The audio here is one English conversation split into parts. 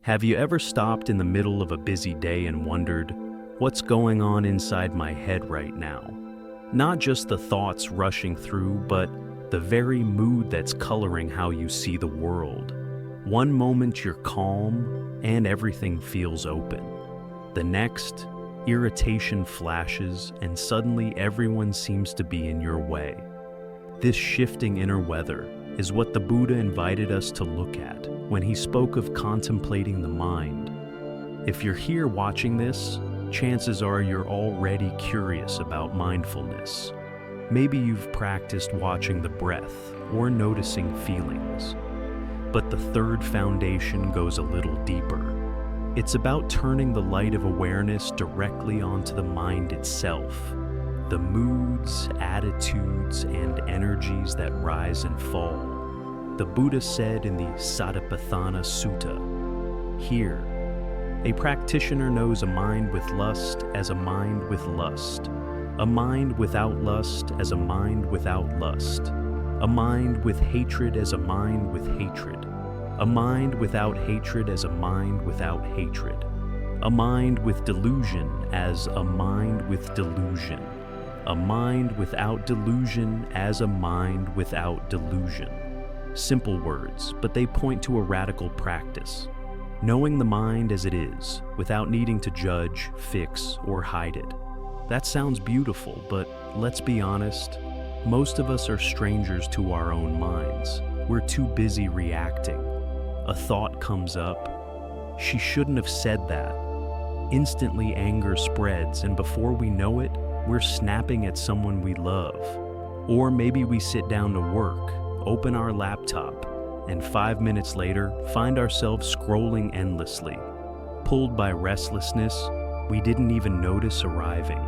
Have you ever stopped in the middle of a busy day and wondered, what's going on inside my head right now? Not just the thoughts rushing through, but the very mood that's coloring how you see the world. One moment you're calm and everything feels open. The next, irritation flashes and suddenly everyone seems to be in your way. This shifting inner weather is what the Buddha invited us to look at when he spoke of contemplating the mind. If you're here watching this, chances are you're already curious about mindfulness. Maybe you've practiced watching the breath or noticing feelings. But the third foundation goes a little deeper. It's about turning the light of awareness directly onto the mind itself. The moods, attitudes, and energies that rise and fall. The Buddha said in the Satipatthāna Sutta, "Here, a practitioner knows a mind with lust as a mind with lust, a mind without lust as a mind without lust, a mind with hatred as a mind with hatred, a mind without hatred as a mind without hatred, a mind with delusion as a mind with delusion, a mind without delusion as a mind without delusion." Simple words, but they point to a radical practice. Knowing the mind as it is, without needing to judge, fix, or hide it. That sounds beautiful, but let's be honest, most of us are strangers to our own minds. We're too busy reacting. A thought comes up. She shouldn't have said that. Instantly anger spreads, and before we know it, we're snapping at someone we love. Or maybe we sit down to work, open our laptop, and 5 minutes later, find ourselves scrolling endlessly, pulled by restlessness we didn't even notice arriving.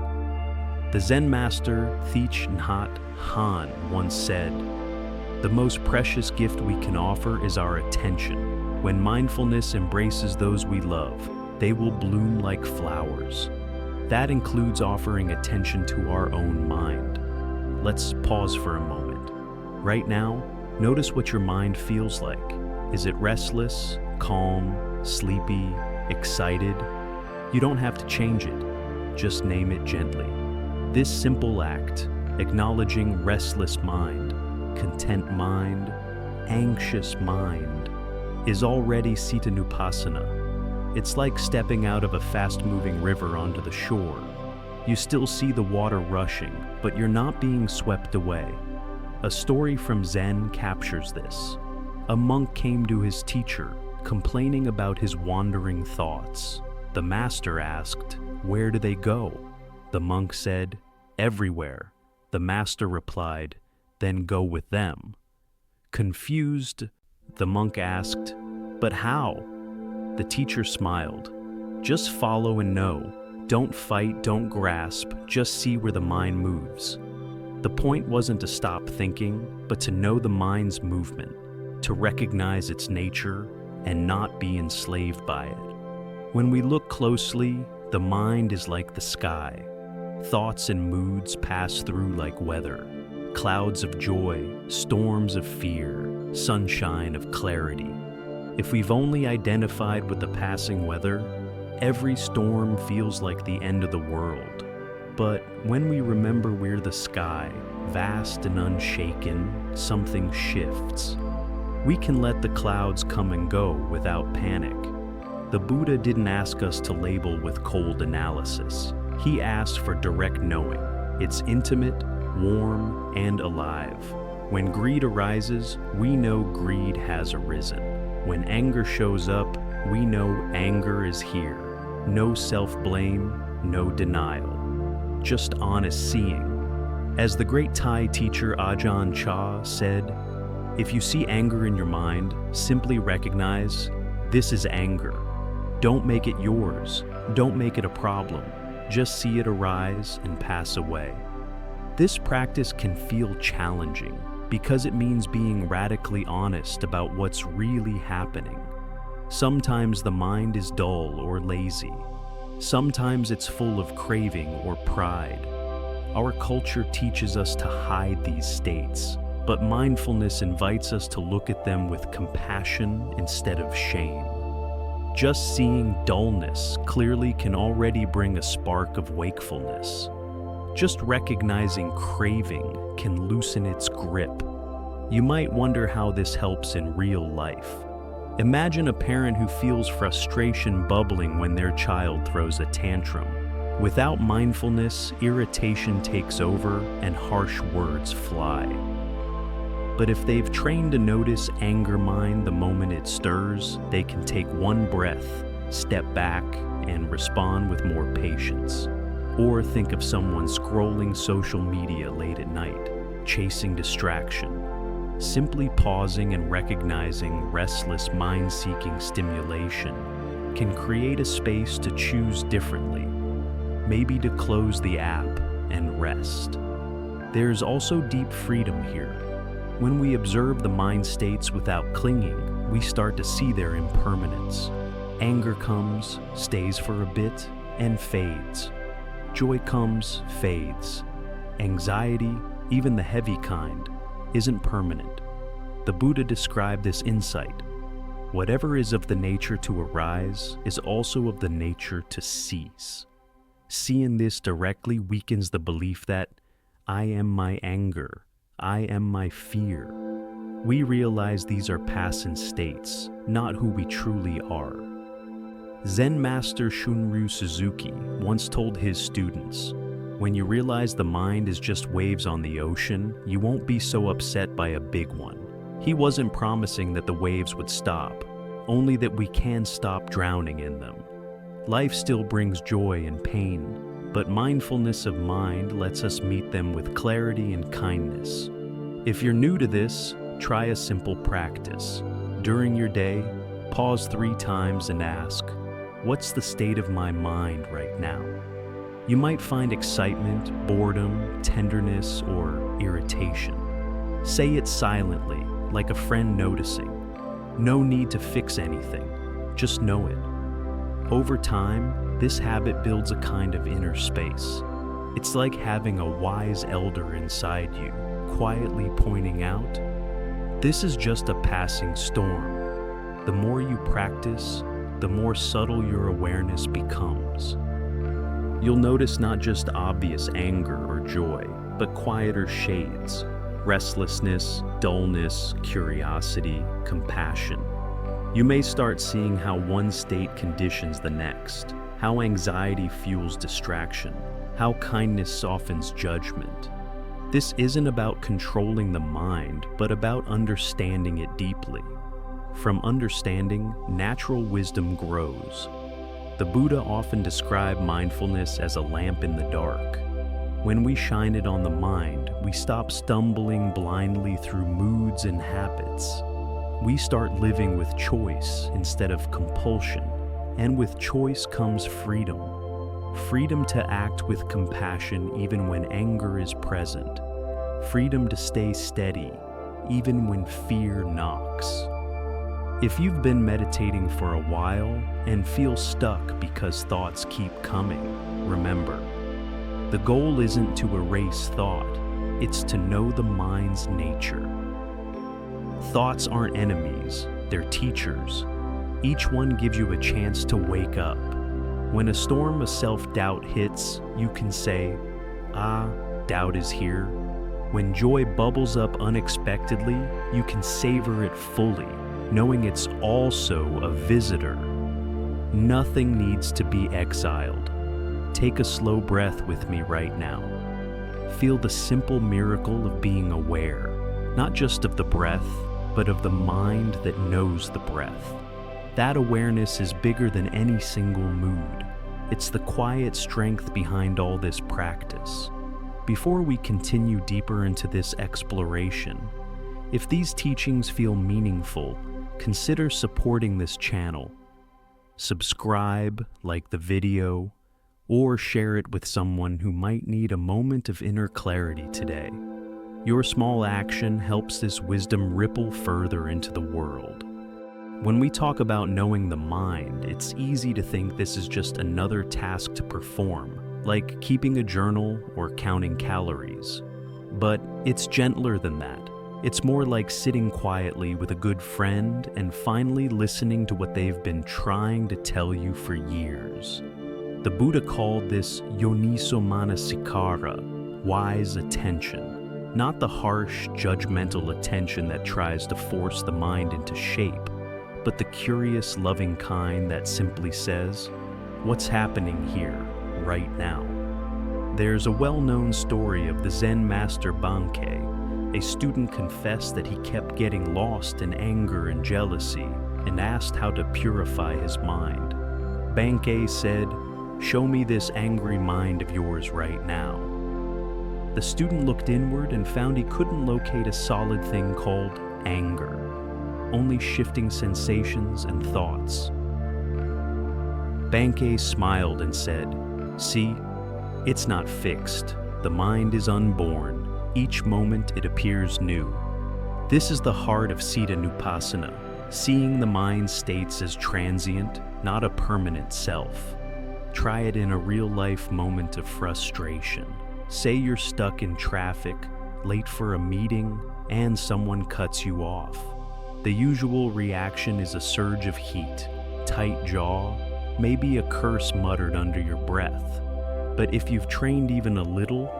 The Zen master Thích Nhất Hạnh once said, "The most precious gift we can offer is our attention. When mindfulness embraces those we love, they will bloom like flowers." That includes offering attention to our own mind. Let's pause for a moment. Right now, notice what your mind feels like. Is it restless, calm, sleepy, excited? You don't have to change it. Just name it gently. This simple act, acknowledging restless mind, content mind, anxious mind, is already Cittanupassana. It's like stepping out of a fast-moving river onto the shore. You still see the water rushing, but you're not being swept away. A story from Zen captures this. A monk came to his teacher, complaining about his wandering thoughts. The master asked, "Where do they go?" The monk said, "Everywhere." The master replied, "Then go with them." Confused, the monk asked, "But how?" The teacher smiled. "Just follow and know. Don't fight, don't grasp, just see where the mind moves." The point wasn't to stop thinking, but to know the mind's movement, to recognize its nature and not be enslaved by it. When we look closely, the mind is like the sky. Thoughts and moods pass through like weather. Clouds of joy, storms of fear, sunshine of clarity. If we've only identified with the passing weather, every storm feels like the end of the world. But when we remember we're the sky, vast and unshaken, something shifts. We can let the clouds come and go without panic. The Buddha didn't ask us to label with cold analysis. He asked for direct knowing. It's intimate, warm, and alive. When greed arises, we know greed has arisen. When anger shows up, we know anger is here. No self-blame, no denial. Just honest seeing. As the great Thai teacher Ajahn Chah said, if you see anger in your mind, simply recognize, this is anger. Don't make it yours. Don't make it a problem. Just see it arise and pass away. This practice can feel challenging because it means being radically honest about what's really happening. Sometimes the mind is dull or lazy. Sometimes it's full of craving or pride. Our culture teaches us to hide these states, but mindfulness invites us to look at them with compassion instead of shame. Just seeing dullness clearly can already bring a spark of wakefulness. Just recognizing craving can loosen its grip. You might wonder how this helps in real life. Imagine a parent who feels frustration bubbling when their child throws a tantrum. Without mindfulness, irritation takes over and harsh words fly. But if they've trained to notice anger mind the moment it stirs, they can take one breath, step back, and respond with more patience. Or think of someone scrolling social media late at night, chasing distraction. Simply pausing and recognizing restless mind-seeking stimulation can create a space to choose differently. Maybe to close the app and rest. There's also deep freedom here. When we observe the mind states without clinging, we start to see their impermanence. Anger comes, stays for a bit, and fades. Joy comes, fades. Anxiety, even the heavy kind, isn't permanent. The Buddha described this insight. Whatever is of the nature to arise is also of the nature to cease. Seeing this directly weakens the belief that I am my anger, I am my fear. We realize these are passing states, not who we truly are. Zen master Shunryu Suzuki once told his students, when you realize the mind is just waves on the ocean, you won't be so upset by a big one. He wasn't promising that the waves would stop, only that we can stop drowning in them. Life still brings joy and pain, but mindfulness of mind lets us meet them with clarity and kindness. If you're new to this, try a simple practice. During your day, pause 3 times and ask, what's the state of my mind right now? You might find excitement, boredom, tenderness, or irritation. Say it silently, like a friend noticing. No need to fix anything, just know it. Over time, this habit builds a kind of inner space. It's like having a wise elder inside you, quietly pointing out, this is just a passing storm. The more you practice, the more subtle your awareness becomes. You'll notice not just obvious anger or joy, but quieter shades, restlessness, dullness, curiosity, compassion. You may start seeing how one state conditions the next, how anxiety fuels distraction, how kindness softens judgment. This isn't about controlling the mind, but about understanding it deeply. From understanding, natural wisdom grows. The Buddha often described mindfulness as a lamp in the dark. When we shine it on the mind, we stop stumbling blindly through moods and habits. We start living with choice instead of compulsion, and with choice comes freedom. Freedom to act with compassion even when anger is present. Freedom to stay steady even when fear knocks. If you've been meditating for a while and feel stuck because thoughts keep coming, remember, the goal isn't to erase thought, it's to know the mind's nature. Thoughts aren't enemies, they're teachers. Each one gives you a chance to wake up. When a storm of self-doubt hits, you can say, doubt is here. When joy bubbles up unexpectedly, you can savor it fully, knowing it's also a visitor. Nothing needs to be exiled. Take a slow breath with me right now. Feel the simple miracle of being aware, not just of the breath, but of the mind that knows the breath. That awareness is bigger than any single mood. It's the quiet strength behind all this practice. Before we continue deeper into this exploration, if these teachings feel meaningful, consider supporting this channel. Subscribe, like the video, or share it with someone who might need a moment of inner clarity today. Your small action helps this wisdom ripple further into the world. When we talk about knowing the mind, it's easy to think this is just another task to perform, like keeping a journal or counting calories. But it's gentler than that. It's more like sitting quietly with a good friend and finally listening to what they've been trying to tell you for years. The Buddha called this yoniso manasikara, wise attention, not the harsh, judgmental attention that tries to force the mind into shape, but the curious, loving kind that simply says, "What's happening here, right now?" There's a well-known story of the Zen master Bankei. A student confessed that he kept getting lost in anger and jealousy and asked how to purify his mind. Bankei said, "Show me this angry mind of yours right now." The student looked inward and found he couldn't locate a solid thing called anger, only shifting sensations and thoughts. Bankei smiled and said, "See, it's not fixed. The mind is unborn. Each moment it appears new." This is the heart of Cittanupassana, seeing the mind states as transient, not a permanent self. Try it in a real-life moment of frustration. Say you're stuck in traffic, late for a meeting, and someone cuts you off. The usual reaction is a surge of heat, tight jaw, maybe a curse muttered under your breath. But if you've trained even a little,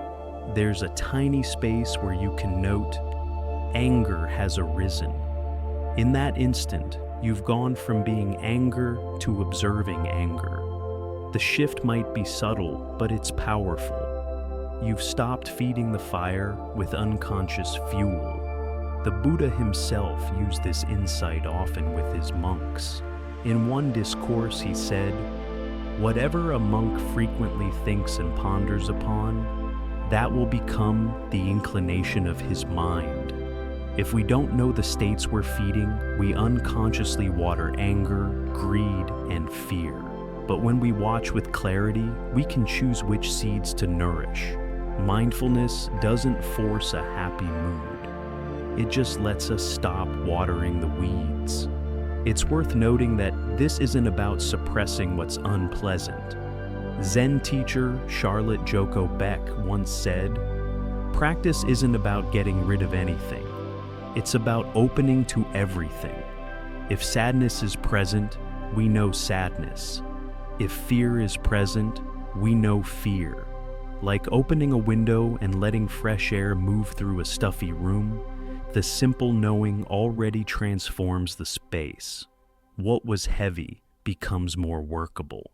there's a tiny space where you can note, anger has arisen. In that instant, you've gone from being anger to observing anger. The shift might be subtle, but it's powerful. You've stopped feeding the fire with unconscious fuel. The Buddha himself used this insight often with his monks. In one discourse he said, "Whatever a monk frequently thinks and ponders upon, that will become the inclination of his mind." If we don't know the states we're feeding, we unconsciously water anger, greed, and fear. But when we watch with clarity, we can choose which seeds to nourish. Mindfulness doesn't force a happy mood. It just lets us stop watering the weeds. It's worth noting that this isn't about suppressing what's unpleasant. Zen teacher Charlotte Joko Beck once said, "Practice isn't about getting rid of anything. It's about opening to everything. If sadness is present, we know sadness. If fear is present, we know fear. Like opening a window and letting fresh air move through a stuffy room, the simple knowing already transforms the space. What was heavy becomes more workable."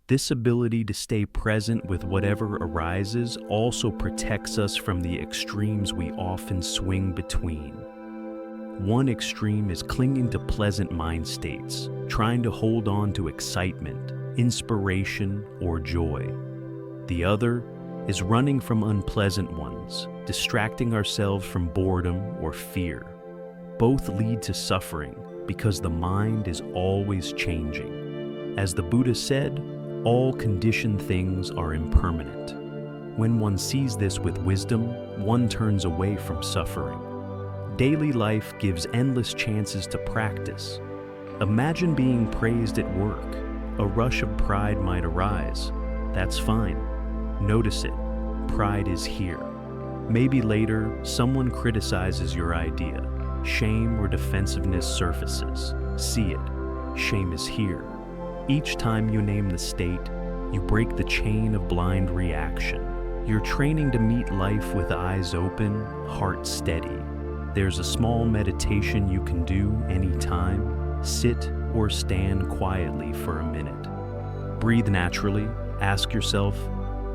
This ability to stay present with whatever arises also protects us from the extremes we often swing between. One extreme is clinging to pleasant mind states, trying to hold on to excitement, inspiration, or joy. The other is running from unpleasant ones, distracting ourselves from boredom or fear. Both lead to suffering because the mind is always changing. As the Buddha said, all conditioned things are impermanent. When one sees this with wisdom, one turns away from suffering. Daily life gives endless chances to practice. Imagine being praised at work. A rush of pride might arise. That's fine. Notice it. Pride is here. Maybe later, someone criticizes your idea. Shame or defensiveness surfaces. See it. Shame is here. Each time you name the state, you break the chain of blind reaction. You're training to meet life with eyes open, heart steady. There's a small meditation you can do anytime. Sit or stand quietly for a minute. Breathe naturally. Ask yourself,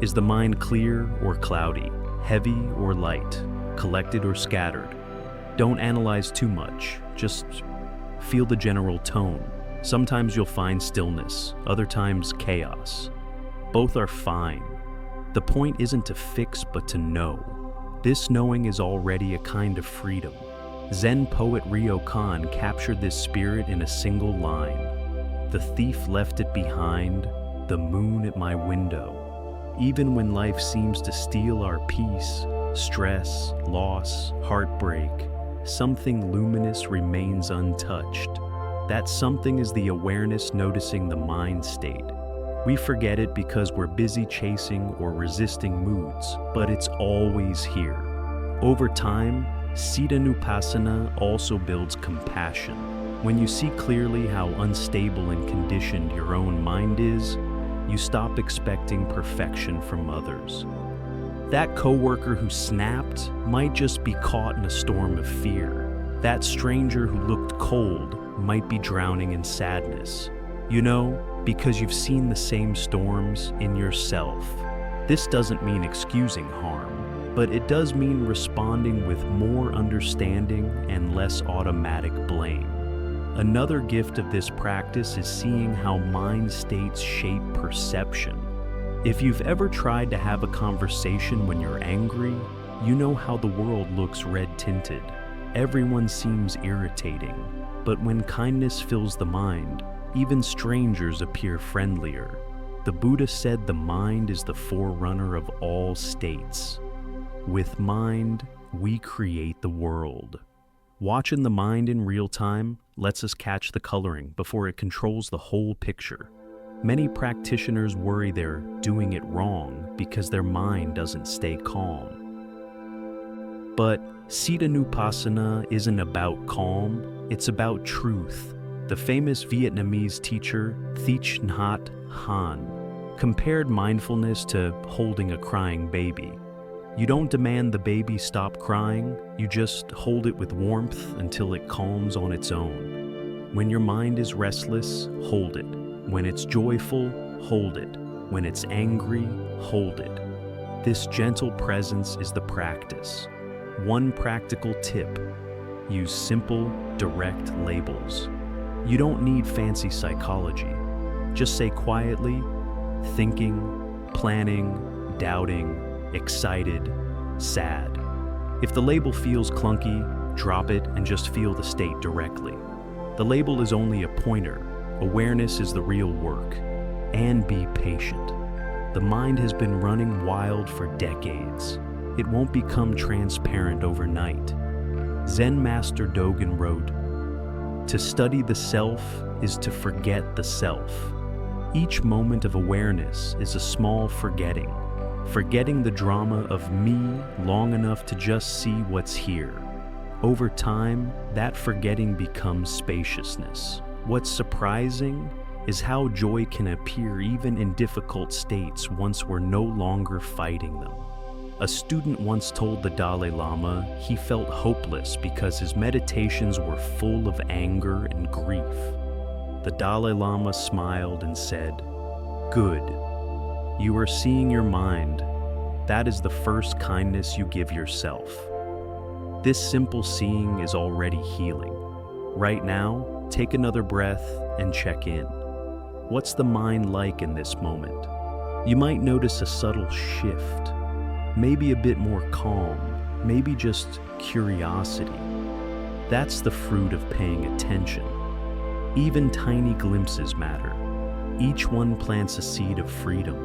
is the mind clear or cloudy, heavy or light, collected or scattered? Don't analyze too much. Just feel the general tone. Sometimes you'll find stillness, other times chaos. Both are fine. The point isn't to fix, but to know. This knowing is already a kind of freedom. Zen poet Ryokan captured this spirit in a single line. "The thief left it behind, the moon at my window." Even when life seems to steal our peace, stress, loss, heartbreak, something luminous remains untouched. That something is the awareness noticing the mind state. We forget it because we're busy chasing or resisting moods, but it's always here. Over time, Cittanupassana also builds compassion. When you see clearly how unstable and conditioned your own mind is, you stop expecting perfection from others. That coworker who snapped might just be caught in a storm of fear. That stranger who looked cold might be drowning in sadness. You know, because you've seen the same storms in yourself. This doesn't mean excusing harm, but it does mean responding with more understanding and less automatic blame. Another gift of this practice is seeing how mind states shape perception. If you've ever tried to have a conversation when you're angry, you know how the world looks red-tinted. Everyone seems irritating. But when kindness fills the mind, even strangers appear friendlier. The Buddha said the mind is the forerunner of all states. With mind, we create the world. Watching the mind in real time lets us catch the coloring before it controls the whole picture. Many practitioners worry they're doing it wrong because their mind doesn't stay calm. But Cittanupassana isn't about calm, it's about truth. The famous Vietnamese teacher Thích Nhất Hạnh compared mindfulness to holding a crying baby. You don't demand the baby stop crying, you just hold it with warmth until it calms on its own. When your mind is restless, hold it. When it's joyful, hold it. When it's angry, hold it. This gentle presence is the practice. One practical tip: use simple, direct labels. You don't need fancy psychology. Just say quietly, thinking, planning, doubting, excited, sad. If the label feels clunky, drop it and just feel the state directly. The label is only a pointer. Awareness is the real work. And be patient. The mind has been running wild for decades. It won't become transparent overnight. Zen master Dōgen wrote, "To study the self is to forget the self." Each moment of awareness is a small forgetting the drama of me long enough to just see what's here. Over time, that forgetting becomes spaciousness. What's surprising is how joy can appear even in difficult states once we're no longer fighting them. A student once told the Dalai Lama he felt hopeless because his meditations were full of anger and grief. The Dalai Lama smiled and said, "Good. You are seeing your mind. That is the first kindness you give yourself." This simple seeing is already healing. Right now, take another breath and check in. What's the mind like in this moment? You might notice a subtle shift, maybe a bit more calm, maybe just curiosity. That's the fruit of paying attention. Even tiny glimpses matter. Each one plants a seed of freedom.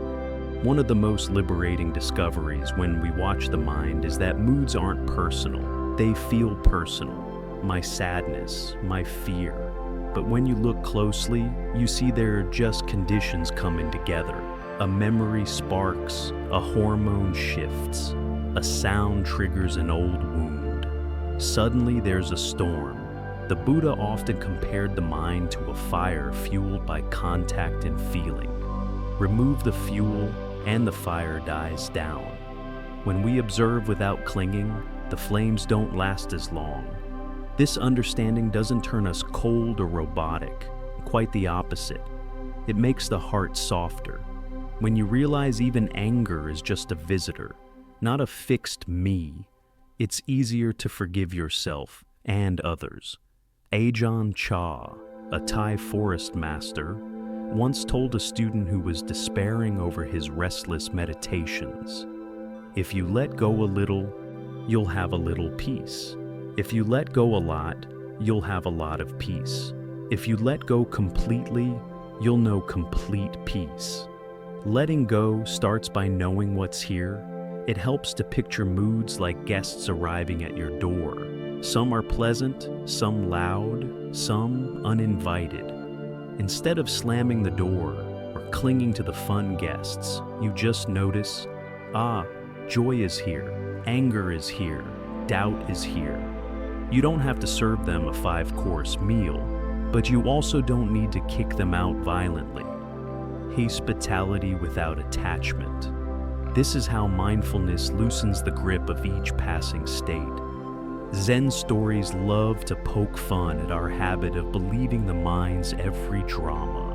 One of the most liberating discoveries when we watch the mind is that moods aren't personal. They feel personal. My sadness, my fear. But when you look closely, you see they're just conditions coming together. A memory sparks, a hormone shifts, a sound triggers an old wound. Suddenly there's a storm. The Buddha often compared the mind to a fire fueled by contact and feeling. Remove the fuel, and the fire dies down. When we observe without clinging, the flames don't last as long. This understanding doesn't turn us cold or robotic, quite the opposite. It makes the heart softer. When you realize even anger is just a visitor, not a fixed me, it's easier to forgive yourself and others. Ajahn Chah, a Thai forest master, once told a student who was despairing over his restless meditations, "If you let go a little, you'll have a little peace. If you let go a lot, you'll have a lot of peace. If you let go completely, you'll know complete peace." Letting go starts by knowing what's here. It helps to picture moods like guests arriving at your door. Some are pleasant, some loud, some uninvited. Instead of slamming the door or clinging to the fun guests, you just notice, joy is here, anger is here, doubt is here. You don't have to serve them a 5-course meal, but you also don't need to kick them out violently. Hospitality without attachment. This is how mindfulness loosens the grip of each passing state. Zen stories love to poke fun at our habit of believing the mind's every drama.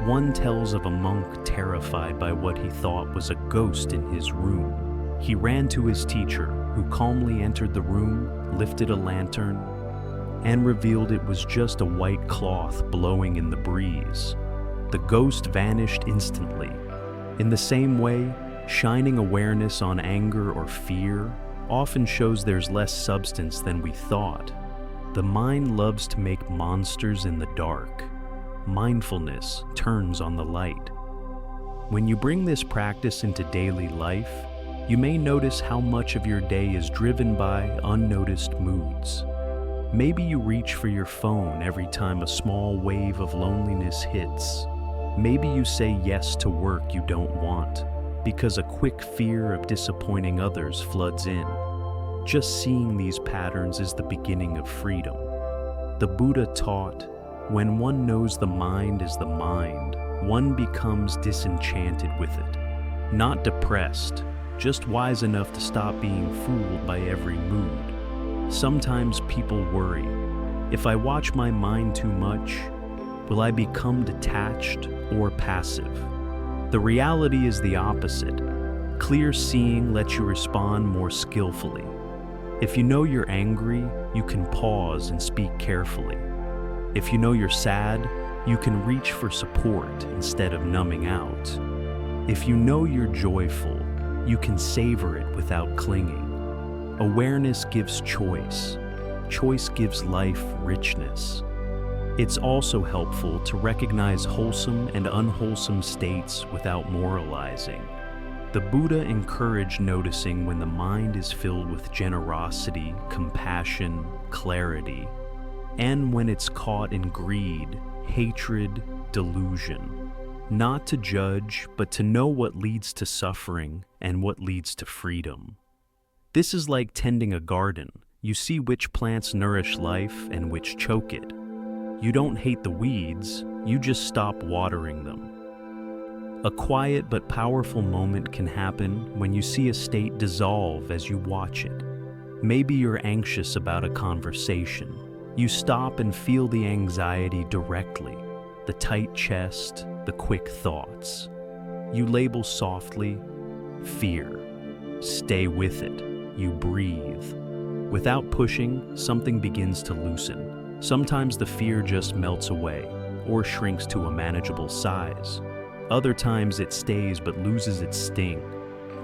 One tells of a monk terrified by what he thought was a ghost in his room. He ran to his teacher, who calmly entered the room, lifted a lantern, and revealed it was just a white cloth blowing in the breeze. The ghost vanished instantly. In the same way, shining awareness on anger or fear often shows there's less substance than we thought. The mind loves to make monsters in the dark. Mindfulness turns on the light. When you bring this practice into daily life, you may notice how much of your day is driven by unnoticed moods. Maybe you reach for your phone every time a small wave of loneliness hits. Maybe you say yes to work you don't want, because a quick fear of disappointing others floods in. Just seeing these patterns is the beginning of freedom. The Buddha taught, when one knows the mind is the mind, one becomes disenchanted with it. Not depressed, just wise enough to stop being fooled by every mood. Sometimes people worry, if I watch my mind too much, will I become detached or passive? The reality is the opposite. Clear seeing lets you respond more skillfully. If you know you're angry, you can pause and speak carefully. If you know you're sad, you can reach for support instead of numbing out. If you know you're joyful, you can savor it without clinging. Awareness gives choice. Choice gives life richness. It's also helpful to recognize wholesome and unwholesome states without moralizing. The Buddha encouraged noticing when the mind is filled with generosity, compassion, clarity, and when it's caught in greed, hatred, delusion. Not to judge, but to know what leads to suffering and what leads to freedom. This is like tending a garden. You see which plants nourish life and which choke it. You don't hate the weeds, you just stop watering them. A quiet but powerful moment can happen when you see a state dissolve as you watch it. Maybe you're anxious about a conversation. You stop and feel the anxiety directly, the tight chest, the quick thoughts. You label softly, fear. Stay with it. You breathe. Without pushing, something begins to loosen. Sometimes the fear just melts away or shrinks to a manageable size. Other times it stays but loses its sting.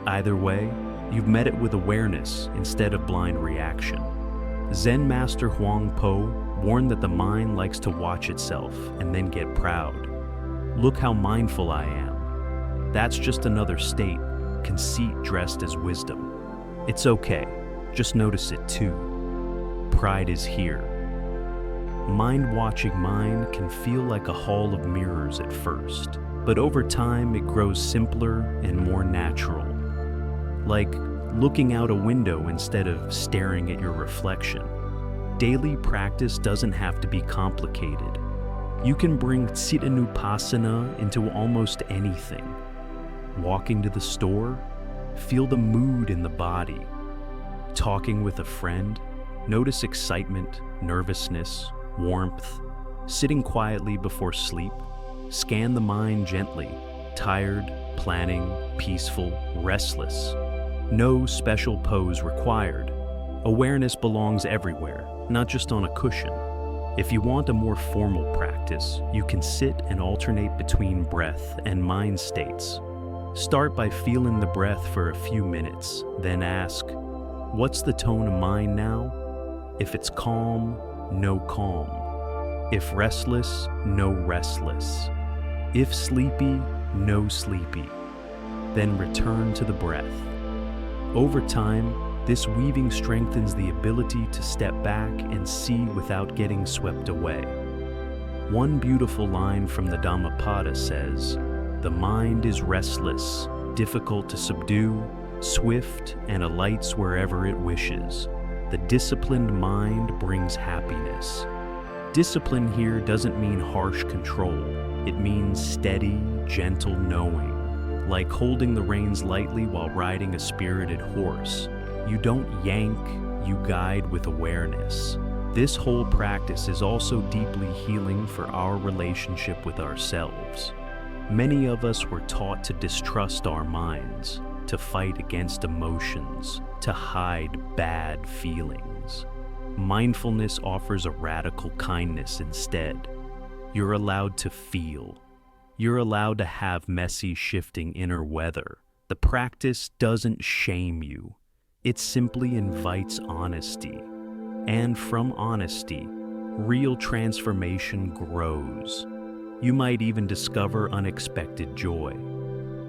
Either way, you've met it with awareness instead of blind reaction. Zen master Huang Po warned that the mind likes to watch itself and then get proud. Look how mindful I am. That's just another state, conceit dressed as wisdom. It's okay, just notice it too. Pride is here. Mind-watching mind can feel like a hall of mirrors at first, but over time it grows simpler and more natural. Like looking out a window instead of staring at your reflection. Daily practice doesn't have to be complicated. You can bring Cittanupassana into almost anything. Walking to the store, feel the mood in the body. Talking with a friend, notice excitement, nervousness, warmth. Sitting quietly before sleep, scan the mind gently, tired, planning, peaceful, restless. No special pose required. Awareness belongs everywhere, not just on a cushion. If you want a more formal practice, you can sit and alternate between breath and mind states. Start by feeling the breath for a few minutes, then ask, what's the tone of mind now? If it's calm, no calm. If restless, no restless. If sleepy, no sleepy. Then return to the breath. Over time, this weaving strengthens the ability to step back and see without getting swept away. One beautiful line from the Dhammapada says, "The mind is restless, difficult to subdue, swift, and alights wherever it wishes. the disciplined mind brings happiness. Discipline here doesn't mean harsh control. It means steady, gentle knowing, like holding the reins lightly while riding a spirited horse. You don't yank, you guide with awareness. This whole practice is also deeply healing for our relationship with ourselves. Many of us were taught to distrust our minds, to fight against emotions, to hide bad feelings. Mindfulness offers a radical kindness instead. You're allowed to feel. You're allowed to have messy, shifting inner weather. The practice doesn't shame you. It simply invites honesty. And from honesty, real transformation grows. You might even discover unexpected joy.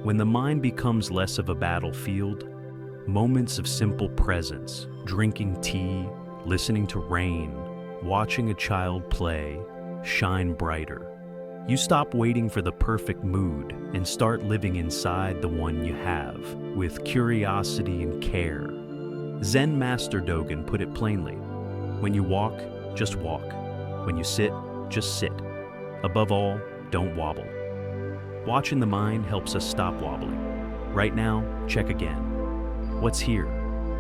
When the mind becomes less of a battlefield, moments of simple presence, drinking tea, listening to rain, watching a child play, shine brighter. You stop waiting for the perfect mood and start living inside the one you have, with curiosity and care. Zen Master Dōgen put it plainly: when you walk, just walk. When you sit, just sit. Above all, don't wobble. Watching the mind helps us stop wobbling. Right now, check again. What's here?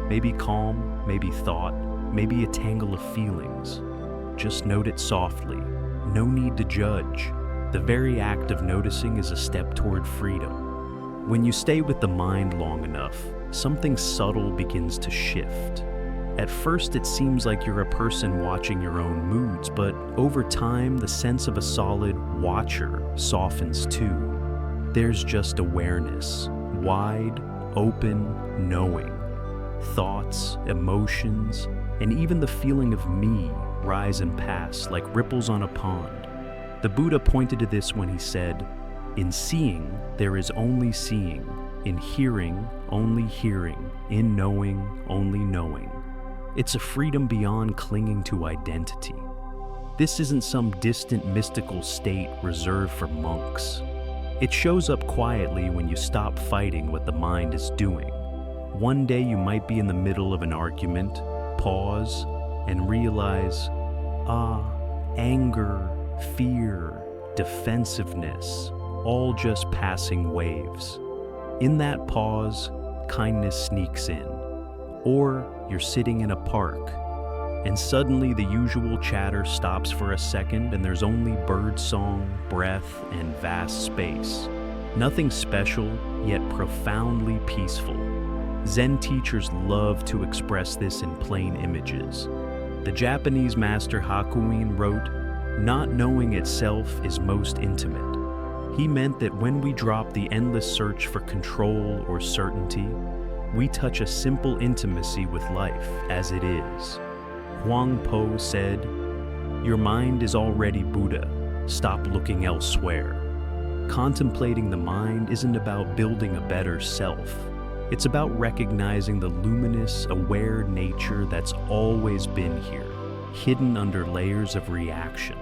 Maybe calm, maybe thought, maybe a tangle of feelings. Just note it softly. No need to judge. The very act of noticing is a step toward freedom. When you stay with the mind long enough, something subtle begins to shift. At first, it seems like you're a person watching your own moods, but over time, the sense of a solid watcher softens too. There's just awareness, wide, open, knowing. Thoughts, emotions, and even the feeling of me rise and pass like ripples on a pond. The Buddha pointed to this when he said, "In seeing, there is only seeing. In hearing, only hearing. In knowing, only knowing." It's a freedom beyond clinging to identity. This isn't some distant mystical state reserved for monks. It shows up quietly when you stop fighting what the mind is doing. One day you might be in the middle of an argument, pause, and realize, anger, fear, defensiveness, all just passing waves. In that pause, kindness sneaks in. Or you're sitting in a park, and suddenly the usual chatter stops for a second and there's only bird song, breath, and vast space. Nothing special, yet profoundly peaceful. Zen teachers love to express this in plain images. The Japanese master Hakuin wrote, "Not knowing itself is most intimate." He meant that when we drop the endless search for control or certainty, we touch a simple intimacy with life as it is. Huang Po said, "Your mind is already Buddha. Stop looking elsewhere." Contemplating the mind isn't about building a better self. It's about recognizing the luminous, aware nature that's always been here, hidden under layers of reaction.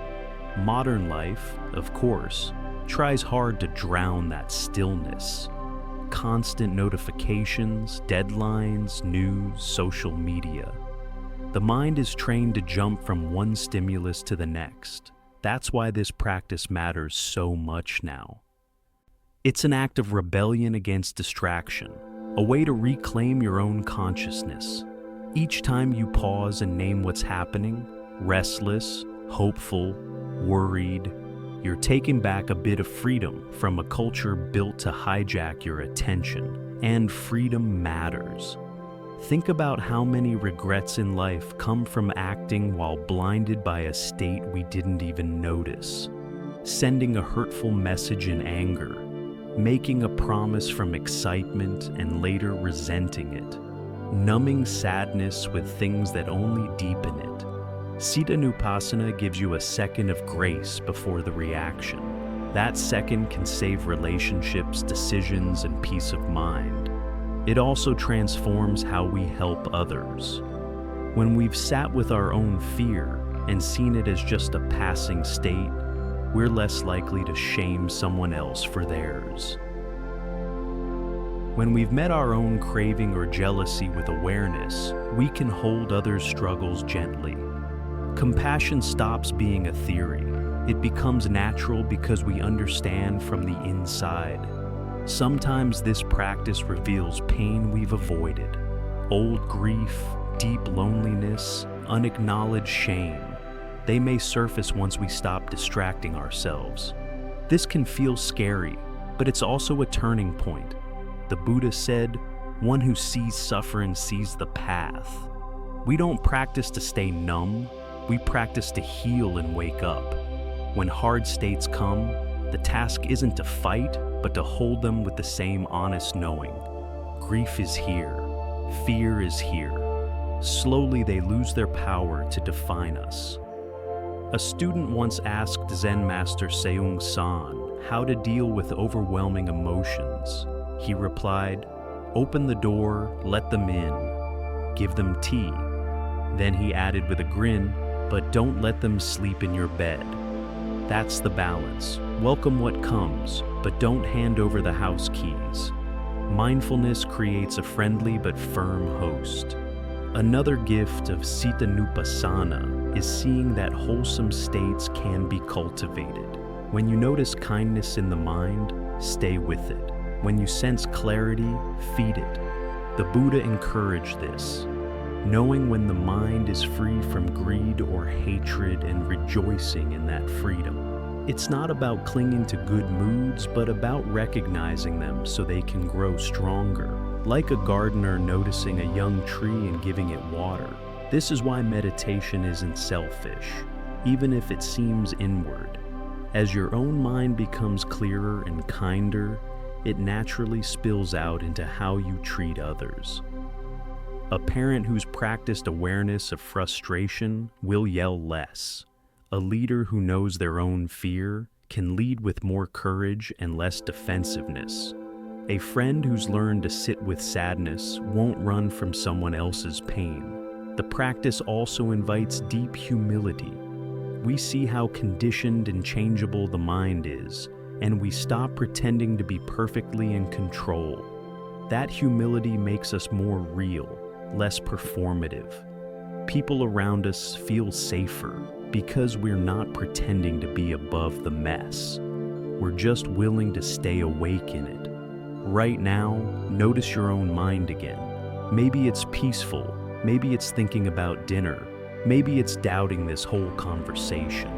Modern life, of course, tries hard to drown that stillness. Constant notifications, deadlines, news, social media. The mind is trained to jump from one stimulus to the next. That's why this practice matters so much now. It's an act of rebellion against distraction, a way to reclaim your own consciousness. Each time you pause and name what's happening, restless, hopeful, worried, you're taking back a bit of freedom from a culture built to hijack your attention. And freedom matters. Think about how many regrets in life come from acting while blinded by a state we didn't even notice. Sending a hurtful message in anger, making a promise from excitement and later resenting it, numbing sadness with things that only deepen it. Cittanupassana gives you a second of grace before the reaction. That second can save relationships, decisions, and peace of mind. It also transforms how we help others. When we've sat with our own fear and seen it as just a passing state, we're less likely to shame someone else for theirs. When we've met our own craving or jealousy with awareness, we can hold others' struggles gently. Compassion stops being a theory. It becomes natural because we understand from the inside. Sometimes this practice reveals pain we've avoided. Old grief, deep loneliness, unacknowledged shame. They may surface once we stop distracting ourselves. This can feel scary, but it's also a turning point. The Buddha said, "One who sees suffering sees the path." We don't practice to stay numb, we practice to heal and wake up. When hard states come, the task isn't to fight, but to hold them with the same honest knowing. Grief is here, fear is here. Slowly they lose their power to define us. A student once asked Zen master Seung San how to deal with overwhelming emotions. He replied, "Open the door, let them in. Give them tea." Then he added with a grin, "But don't let them sleep in your bed." That's the balance. Welcome what comes, but don't hand over the house keys. Mindfulness creates a friendly but firm host. Another gift of Cittanupassana is seeing that wholesome states can be cultivated. When you notice kindness in the mind, stay with it. When you sense clarity, feed it. The Buddha encouraged this, knowing when the mind is free from greed or hatred and rejoicing in that freedom. It's not about clinging to good moods, but about recognizing them so they can grow stronger. Like a gardener noticing a young tree and giving it water. This is why meditation isn't selfish, even if it seems inward. As your own mind becomes clearer and kinder, it naturally spills out into how you treat others. A parent who's practiced awareness of frustration will yell less. A leader who knows their own fear can lead with more courage and less defensiveness. A friend who's learned to sit with sadness won't run from someone else's pain. The practice also invites deep humility. We see how conditioned and changeable the mind is, and we stop pretending to be perfectly in control. That humility makes us more real, less performative. People around us feel safer because we're not pretending to be above the mess. We're just willing to stay awake in it. Right now, notice your own mind again. Maybe it's peaceful, maybe it's thinking about dinner, maybe it's doubting this whole conversation.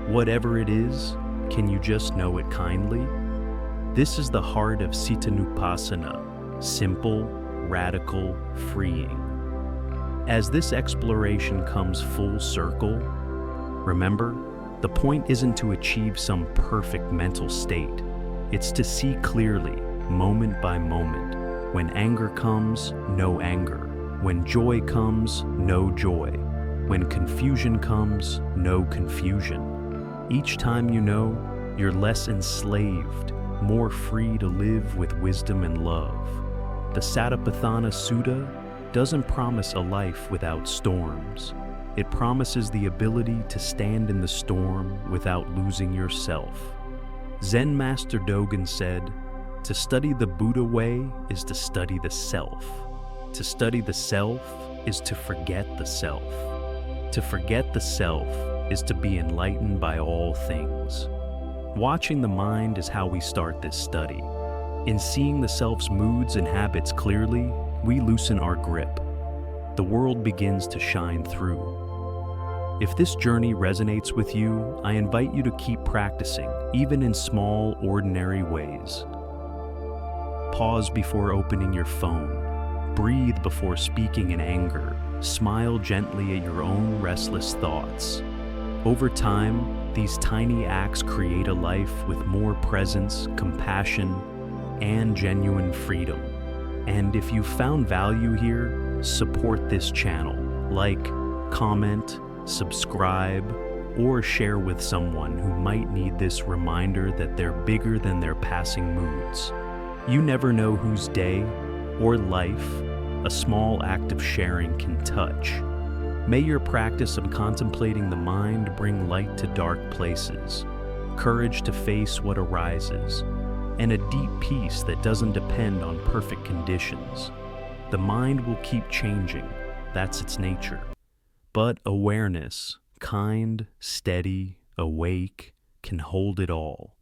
Whatever it is, can you just know it kindly? This is the heart of Cittanupassana, simple, radical, freeing. As this exploration comes full circle, remember, the point isn't to achieve some perfect mental state. It's to see clearly, moment by moment. When anger comes, no anger. When joy comes, no joy. When confusion comes, no confusion. Each time you know, you're less enslaved, more free to live with wisdom and love. The Satipatthāna Sutta doesn't promise a life without storms. It promises the ability to stand in the storm without losing yourself. Zen Master Dōgen said, "To study the Buddha way is to study the self. To study the self is to forget the self. To forget the self is to be enlightened by all things." Watching the mind is how we start this study. In seeing the self's moods and habits clearly, we loosen our grip. The world begins to shine through. If this journey resonates with you, I invite you to keep practicing, even in small, ordinary ways. Pause before opening your phone. Breathe before speaking in anger. Smile gently at your own restless thoughts. Over time, these tiny acts create a life with more presence, compassion, and genuine freedom. And if you found value here, support this channel. Like, comment, subscribe, or share with someone who might need this reminder that they're bigger than their passing moods. You never know whose day or life a small act of sharing can touch. May your practice of contemplating the mind bring light to dark places, courage to face what arises, and a deep peace that doesn't depend on perfect conditions. The mind will keep changing, that's its nature. But awareness, kind, steady, awake, can hold it all.